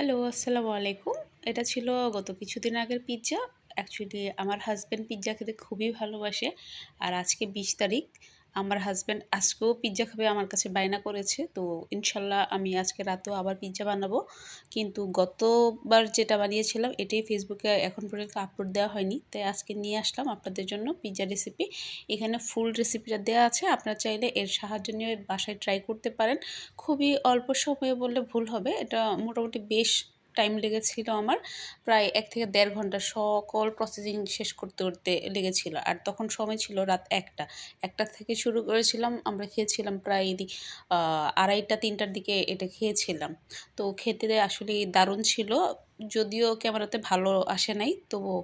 Hello, আসসালামু আলাইকুম। এটা ছিল গত কিছুদিন আগের পিজ্জা। অ্যাকচুয়ালি আমার হাসব্যান্ড পিজ্জা খেতে খুবই ভালোবাসে। আর আজকে ২০ তারিখ। আমার হাসব্যান্ড আজকেও পিজ্জা খাবে আমার কাছে বায়না করেছে। তো ইনশাল্লাহ আমি আজকে রাতেও আবার পিজ্জা বানাবো। কিন্তু গতবার যেটা বানিয়েছিলাম এটাই ফেসবুকে এখন পর্যন্ত আপলোড দেওয়া হয়নি। তাই আজকে নিয়ে আসলাম আপনাদের জন্য পিজ্জা রেসিপি। এখানে ফুল রেসিপিটা দেওয়া আছে। আপনারা চাইলে এর সাহায্য নিয়ে বাসায় ট্রাই করতে পারেন। খুবই অল্প সময়ে বললে ভুল হবে। এটা মোটামুটি বেশ টাইম লেগেছিল আমার। প্রায় ১ থেকে ১.৫ ঘন্টা সকল প্রসেসিং শেষ করতে, করতে লেগেছিল। আর তখন সময় ছিল রাত ১টা। ১টা থেকে শুরু করেছিলাম, আমরা খেয়েছিলাম প্রায় ২:৩০-৩টার দিকে এটা খেয়েছিলাম। তো খেতে আসলেই দারুণ ছিল। যদিও ক্যামেরাতে ভালো আসে নাই, তবুও